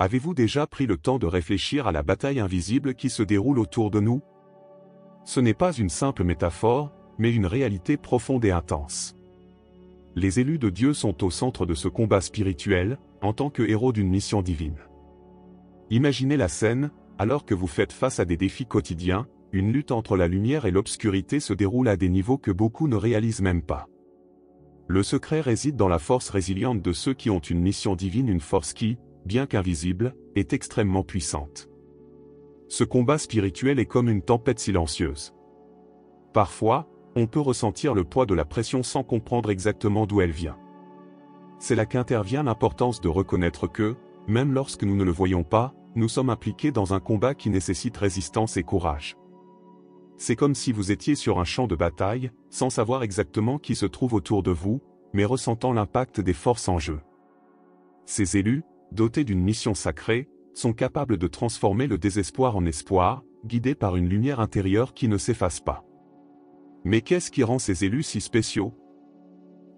Avez-vous déjà pris le temps de réfléchir à la bataille invisible qui se déroule autour de nous? Ce n'est pas une simple métaphore, mais une réalité profonde et intense. Les élus de Dieu sont au centre de ce combat spirituel, en tant que héros d'une mission divine. Imaginez la scène, alors que vous faites face à des défis quotidiens, une lutte entre la lumière et l'obscurité se déroule à des niveaux que beaucoup ne réalisent même pas. Le secret réside dans la force résiliente de ceux qui ont une mission divine, une force qui, bien qu'invisible, est extrêmement puissante. Ce combat spirituel est comme une tempête silencieuse. Parfois, on peut ressentir le poids de la pression sans comprendre exactement d'où elle vient. C'est là qu'intervient l'importance de reconnaître que, même lorsque nous ne le voyons pas, nous sommes impliqués dans un combat qui nécessite résistance et courage. C'est comme si vous étiez sur un champ de bataille, sans savoir exactement qui se trouve autour de vous, mais ressentant l'impact des forces en jeu. Ces élus, dotés d'une mission sacrée, sont capables de transformer le désespoir en espoir, guidés par une lumière intérieure qui ne s'efface pas. Mais qu'est-ce qui rend ces élus si spéciaux?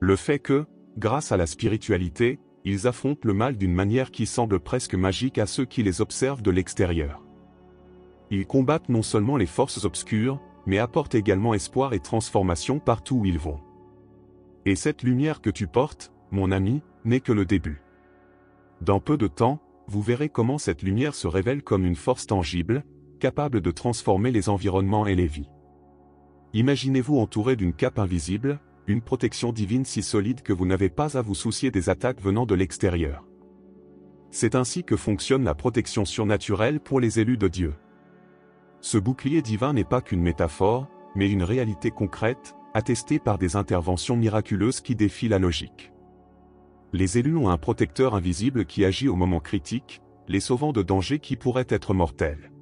Le fait que, grâce à la spiritualité, ils affrontent le mal d'une manière qui semble presque magique à ceux qui les observent de l'extérieur. Ils combattent non seulement les forces obscures, mais apportent également espoir et transformation partout où ils vont. Et cette lumière que tu portes, mon ami, n'est que le début. Dans peu de temps, vous verrez comment cette lumière se révèle comme une force tangible, capable de transformer les environnements et les vies. Imaginez-vous entouré d'une cape invisible, une protection divine si solide que vous n'avez pas à vous soucier des attaques venant de l'extérieur. C'est ainsi que fonctionne la protection surnaturelle pour les élus de Dieu. Ce bouclier divin n'est pas qu'une métaphore, mais une réalité concrète, attestée par des interventions miraculeuses qui défient la logique. Les élus ont un protecteur invisible qui agit au moment critique, les sauvant de dangers qui pourraient être mortels.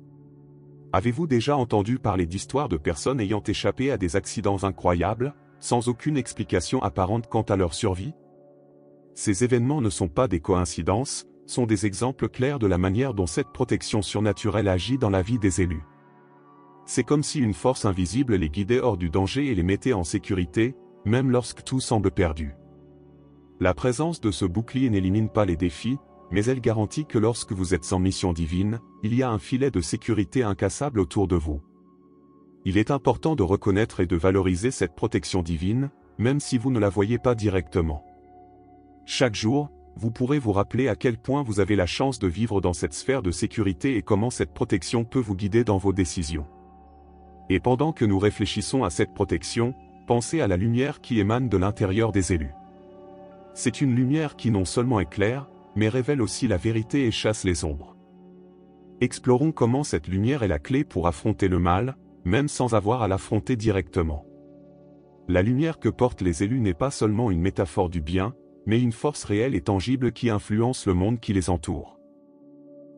Avez-vous déjà entendu parler d'histoires de personnes ayant échappé à des accidents incroyables, sans aucune explication apparente quant à leur survie? Ces événements ne sont pas des coïncidences, sont des exemples clairs de la manière dont cette protection surnaturelle agit dans la vie des élus. C'est comme si une force invisible les guidait hors du danger et les mettait en sécurité, même lorsque tout semble perdu. La présence de ce bouclier n'élimine pas les défis, mais elle garantit que lorsque vous êtes en mission divine, il y a un filet de sécurité incassable autour de vous. Il est important de reconnaître et de valoriser cette protection divine, même si vous ne la voyez pas directement. Chaque jour, vous pourrez vous rappeler à quel point vous avez la chance de vivre dans cette sphère de sécurité et comment cette protection peut vous guider dans vos décisions. Et pendant que nous réfléchissons à cette protection, pensez à la lumière qui émane de l'intérieur des élus. C'est une lumière qui non seulement éclaire, mais révèle aussi la vérité et chasse les ombres. Explorons comment cette lumière est la clé pour affronter le mal, même sans avoir à l'affronter directement. La lumière que portent les élus n'est pas seulement une métaphore du bien, mais une force réelle et tangible qui influence le monde qui les entoure.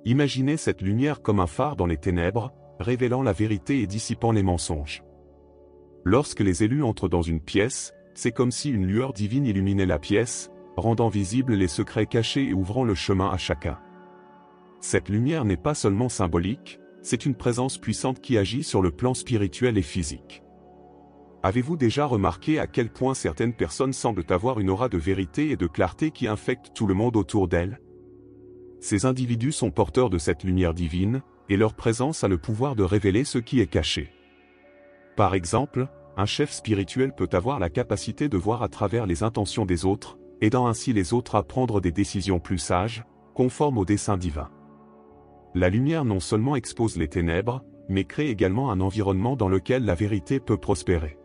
Imaginez cette lumière comme un phare dans les ténèbres, révélant la vérité et dissipant les mensonges. Lorsque les élus entrent dans une pièce, c'est comme si une lueur divine illuminait la pièce, rendant visibles les secrets cachés et ouvrant le chemin à chacun. Cette lumière n'est pas seulement symbolique, c'est une présence puissante qui agit sur le plan spirituel et physique. Avez-vous déjà remarqué à quel point certaines personnes semblent avoir une aura de vérité et de clarté qui infecte tout le monde autour d'elles? Ces individus sont porteurs de cette lumière divine, et leur présence a le pouvoir de révéler ce qui est caché. Par exemple, un chef spirituel peut avoir la capacité de voir à travers les intentions des autres, aidant ainsi les autres à prendre des décisions plus sages, conformes au dessein divin. La lumière non seulement expose les ténèbres, mais crée également un environnement dans lequel la vérité peut prospérer.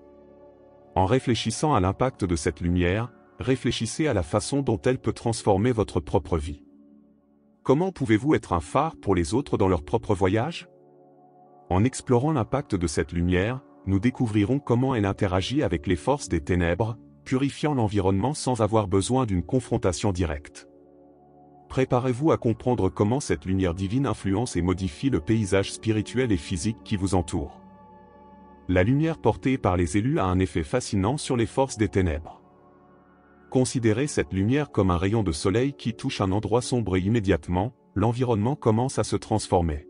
En réfléchissant à l'impact de cette lumière, réfléchissez à la façon dont elle peut transformer votre propre vie. Comment pouvez-vous être un phare pour les autres dans leur propre voyage? En explorant l'impact de cette lumière, nous découvrirons comment elle interagit avec les forces des ténèbres, purifiant l'environnement sans avoir besoin d'une confrontation directe. Préparez-vous à comprendre comment cette lumière divine influence et modifie le paysage spirituel et physique qui vous entoure. La lumière portée par les élus a un effet fascinant sur les forces des ténèbres. Considérez cette lumière comme un rayon de soleil qui touche un endroit sombre et immédiatement, l'environnement commence à se transformer.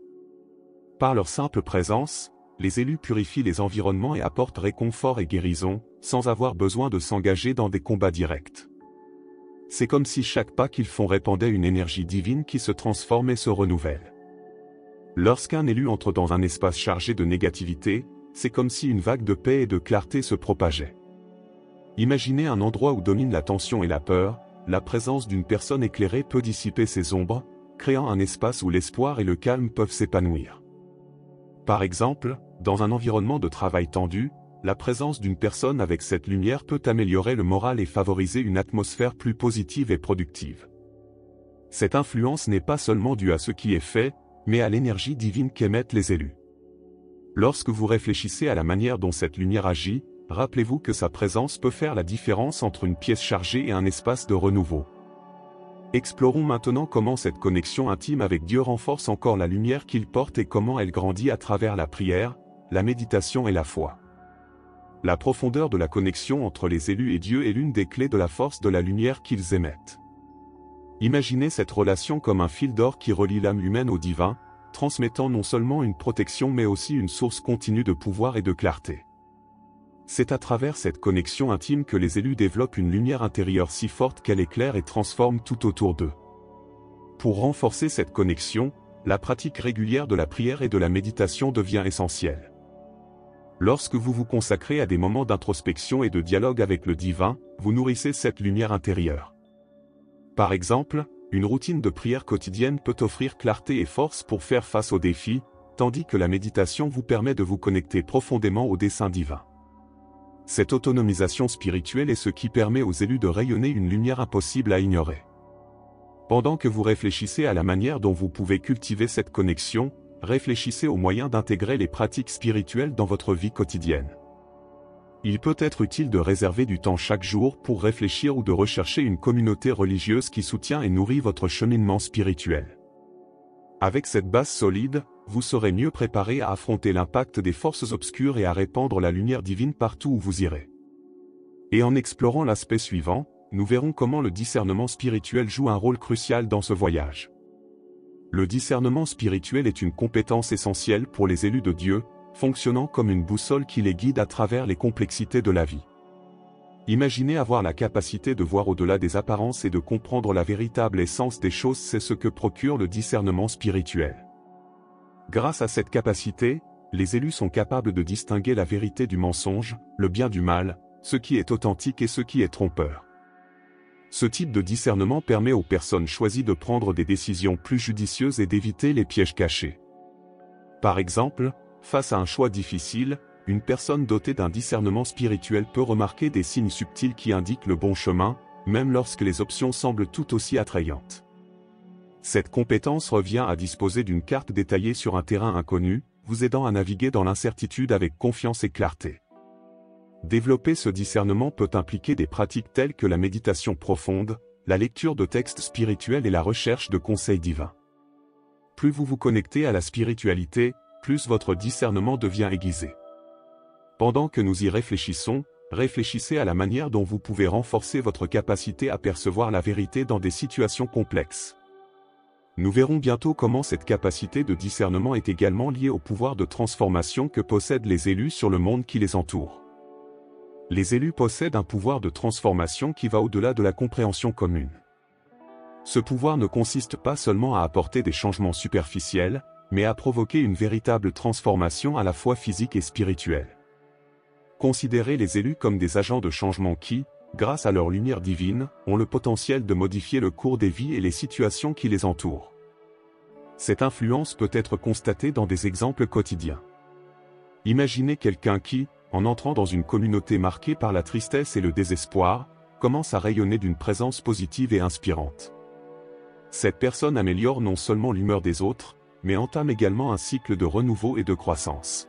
Par leur simple présence, les élus purifient les environnements et apportent réconfort et guérison, sans avoir besoin de s'engager dans des combats directs. C'est comme si chaque pas qu'ils font répandait une énergie divine qui se transforme et se renouvelle. Lorsqu'un élu entre dans un espace chargé de négativité, c'est comme si une vague de paix et de clarté se propageait. Imaginez un endroit où domine la tension et la peur, la présence d'une personne éclairée peut dissiper ces ombres, créant un espace où l'espoir et le calme peuvent s'épanouir. Par exemple, dans un environnement de travail tendu, la présence d'une personne avec cette lumière peut améliorer le moral et favoriser une atmosphère plus positive et productive. Cette influence n'est pas seulement due à ce qui est fait, mais à l'énergie divine qu'émettent les élus. Lorsque vous réfléchissez à la manière dont cette lumière agit, rappelez-vous que sa présence peut faire la différence entre une pièce chargée et un espace de renouveau. Explorons maintenant comment cette connexion intime avec Dieu renforce encore la lumière qu'il porte et comment elle grandit à travers la prière, la méditation et la foi. La profondeur de la connexion entre les élus et Dieu est l'une des clés de la force de la lumière qu'ils émettent. Imaginez cette relation comme un fil d'or qui relie l'âme humaine au divin, transmettant non seulement une protection mais aussi une source continue de pouvoir et de clarté. C'est à travers cette connexion intime que les élus développent une lumière intérieure si forte qu'elle éclaire et transforme tout autour d'eux. Pour renforcer cette connexion, la pratique régulière de la prière et de la méditation devient essentielle. Lorsque vous vous consacrez à des moments d'introspection et de dialogue avec le divin, vous nourrissez cette lumière intérieure. Par exemple, une routine de prière quotidienne peut offrir clarté et force pour faire face aux défis, tandis que la méditation vous permet de vous connecter profondément au dessein divin. Cette autonomisation spirituelle est ce qui permet aux élus de rayonner une lumière impossible à ignorer. Pendant que vous réfléchissez à la manière dont vous pouvez cultiver cette connexion, réfléchissez aux moyens d'intégrer les pratiques spirituelles dans votre vie quotidienne. Il peut être utile de réserver du temps chaque jour pour réfléchir ou de rechercher une communauté religieuse qui soutient et nourrit votre cheminement spirituel. Avec cette base solide, vous serez mieux préparé à affronter l'impact des forces obscures et à répandre la lumière divine partout où vous irez. Et en explorant l'aspect suivant, nous verrons comment le discernement spirituel joue un rôle crucial dans ce voyage. Le discernement spirituel est une compétence essentielle pour les élus de Dieu, fonctionnant comme une boussole qui les guide à travers les complexités de la vie. Imaginez avoir la capacité de voir au-delà des apparences et de comprendre la véritable essence des choses, c'est ce que procure le discernement spirituel. Grâce à cette capacité, les élus sont capables de distinguer la vérité du mensonge, le bien du mal, ce qui est authentique et ce qui est trompeur. Ce type de discernement permet aux personnes choisies de prendre des décisions plus judicieuses et d'éviter les pièges cachés. Par exemple, face à un choix difficile, une personne dotée d'un discernement spirituel peut remarquer des signes subtils qui indiquent le bon chemin, même lorsque les options semblent tout aussi attrayantes. Cette compétence revient à disposer d'une carte détaillée sur un terrain inconnu, vous aidant à naviguer dans l'incertitude avec confiance et clarté. Développer ce discernement peut impliquer des pratiques telles que la méditation profonde, la lecture de textes spirituels et la recherche de conseils divins. Plus vous vous connectez à la spiritualité, plus votre discernement devient aiguisé. Pendant que nous y réfléchissons, réfléchissez à la manière dont vous pouvez renforcer votre capacité à percevoir la vérité dans des situations complexes. Nous verrons bientôt comment cette capacité de discernement est également liée au pouvoir de transformation que possèdent les élus sur le monde qui les entoure. Les élus possèdent un pouvoir de transformation qui va au-delà de la compréhension commune. Ce pouvoir ne consiste pas seulement à apporter des changements superficiels, mais à provoquer une véritable transformation à la fois physique et spirituelle. Considérez les élus comme des agents de changement qui, grâce à leur lumière divine, ont le potentiel de modifier le cours des vies et les situations qui les entourent. Cette influence peut être constatée dans des exemples quotidiens. Imaginez quelqu'un qui, en entrant dans une communauté marquée par la tristesse et le désespoir, commence à rayonner d'une présence positive et inspirante. Cette personne améliore non seulement l'humeur des autres, mais entame également un cycle de renouveau et de croissance.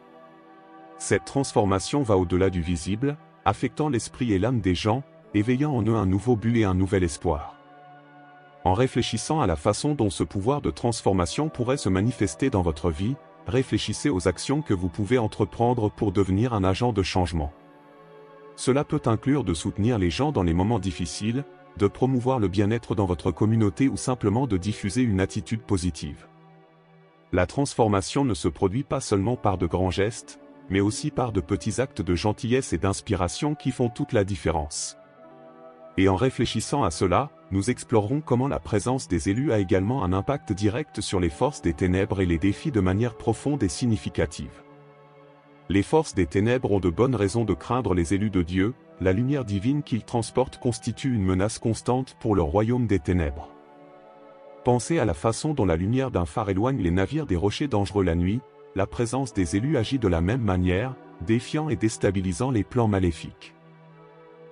Cette transformation va au-delà du visible, affectant l'esprit et l'âme des gens, éveillant en eux un nouveau but et un nouvel espoir. En réfléchissant à la façon dont ce pouvoir de transformation pourrait se manifester dans votre vie, réfléchissez aux actions que vous pouvez entreprendre pour devenir un agent de changement. Cela peut inclure de soutenir les gens dans les moments difficiles, de promouvoir le bien-être dans votre communauté ou simplement de diffuser une attitude positive. La transformation ne se produit pas seulement par de grands gestes, mais aussi par de petits actes de gentillesse et d'inspiration qui font toute la différence. Et en réfléchissant à cela, nous explorerons comment la présence des élus a également un impact direct sur les forces des ténèbres et les défis de manière profonde et significative. Les forces des ténèbres ont de bonnes raisons de craindre les élus de Dieu, la lumière divine qu'ils transportent constitue une menace constante pour le royaume des ténèbres. Pensez à la façon dont la lumière d'un phare éloigne les navires des rochers dangereux la nuit, la présence des élus agit de la même manière, défiant et déstabilisant les plans maléfiques.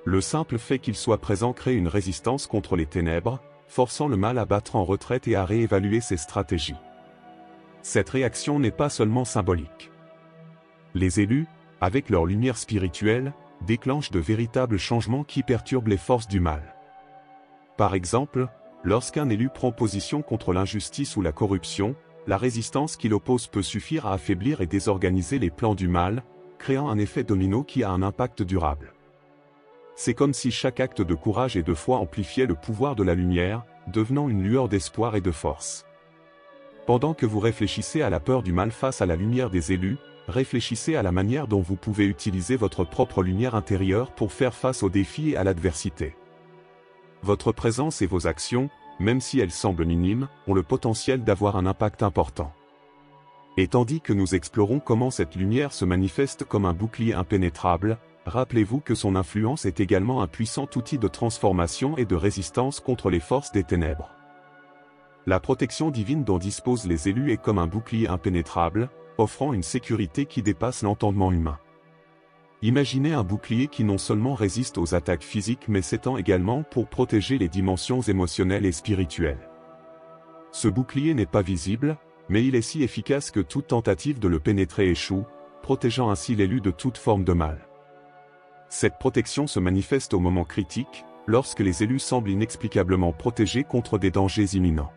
Le simple fait qu'ils soient présents crée une résistance contre les ténèbres, forçant le mal à battre en retraite et à réévaluer ses stratégies. Cette réaction n'est pas seulement symbolique. Les élus, avec leur lumière spirituelle, déclenchent de véritables changements qui perturbent les forces du mal. Par exemple, lorsqu'un élu prend position contre l'injustice ou la corruption, la résistance qu'il oppose peut suffire à affaiblir et désorganiser les plans du mal, créant un effet domino qui a un impact durable. C'est comme si chaque acte de courage et de foi amplifiait le pouvoir de la lumière, devenant une lueur d'espoir et de force. Pendant que vous réfléchissez à la peur du mal face à la lumière des élus, réfléchissez à la manière dont vous pouvez utiliser votre propre lumière intérieure pour faire face aux défis et à l'adversité. Votre présence et vos actions, même si elles semblent minimes, ont le potentiel d'avoir un impact important. Et tandis que nous explorons comment cette lumière se manifeste comme un bouclier impénétrable, rappelez-vous que son influence est également un puissant outil de transformation et de résistance contre les forces des ténèbres. La protection divine dont disposent les élus est comme un bouclier impénétrable, offrant une sécurité qui dépasse l'entendement humain. Imaginez un bouclier qui non seulement résiste aux attaques physiques mais s'étend également pour protéger les dimensions émotionnelles et spirituelles. Ce bouclier n'est pas visible, mais il est si efficace que toute tentative de le pénétrer échoue, protégeant ainsi l'élu de toute forme de mal. Cette protection se manifeste au moment critique, lorsque les élus semblent inexplicablement protégés contre des dangers imminents.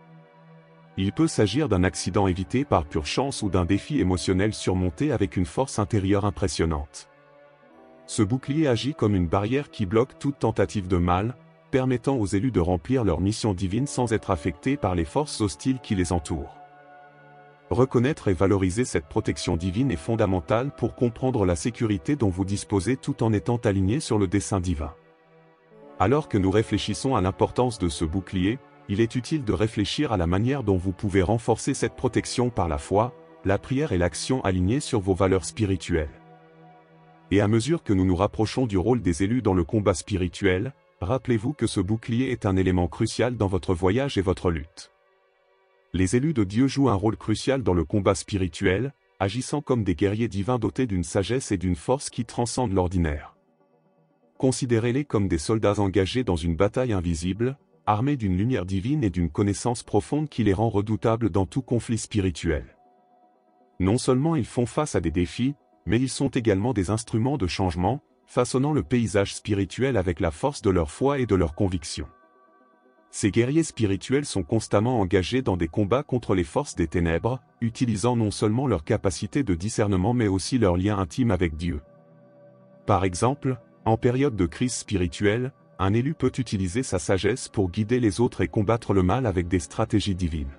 Il peut s'agir d'un accident évité par pure chance ou d'un défi émotionnel surmonté avec une force intérieure impressionnante. Ce bouclier agit comme une barrière qui bloque toute tentative de mal, permettant aux élus de remplir leur mission divine sans être affectés par les forces hostiles qui les entourent. Reconnaître et valoriser cette protection divine est fondamental pour comprendre la sécurité dont vous disposez tout en étant aligné sur le dessein divin. Alors que nous réfléchissons à l'importance de ce bouclier, il est utile de réfléchir à la manière dont vous pouvez renforcer cette protection par la foi, la prière et l'action alignée sur vos valeurs spirituelles. Et à mesure que nous nous rapprochons du rôle des élus dans le combat spirituel, rappelez-vous que ce bouclier est un élément crucial dans votre voyage et votre lutte. Les élus de Dieu jouent un rôle crucial dans le combat spirituel, agissant comme des guerriers divins dotés d'une sagesse et d'une force qui transcendent l'ordinaire. Considérez-les comme des soldats engagés dans une bataille invisible, armés d'une lumière divine et d'une connaissance profonde qui les rend redoutables dans tout conflit spirituel. Non seulement ils font face à des défis, mais ils sont également des instruments de changement, façonnant le paysage spirituel avec la force de leur foi et de leur conviction. Ces guerriers spirituels sont constamment engagés dans des combats contre les forces des ténèbres, utilisant non seulement leur capacité de discernement mais aussi leur lien intime avec Dieu. Par exemple, en période de crise spirituelle, un élu peut utiliser sa sagesse pour guider les autres et combattre le mal avec des stratégies divines.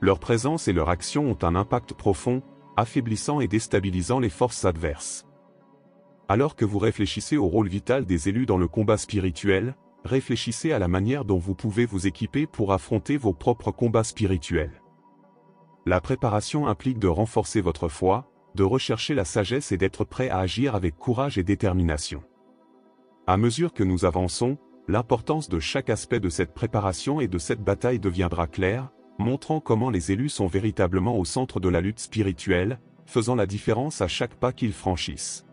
Leur présence et leur action ont un impact profond, affaiblissant et déstabilisant les forces adverses. Alors que vous réfléchissez au rôle vital des élus dans le combat spirituel, réfléchissez à la manière dont vous pouvez vous équiper pour affronter vos propres combats spirituels. La préparation implique de renforcer votre foi, de rechercher la sagesse et d'être prêt à agir avec courage et détermination. À mesure que nous avançons, l'importance de chaque aspect de cette préparation et de cette bataille deviendra claire, montrant comment les élus sont véritablement au centre de la lutte spirituelle, faisant la différence à chaque pas qu'ils franchissent.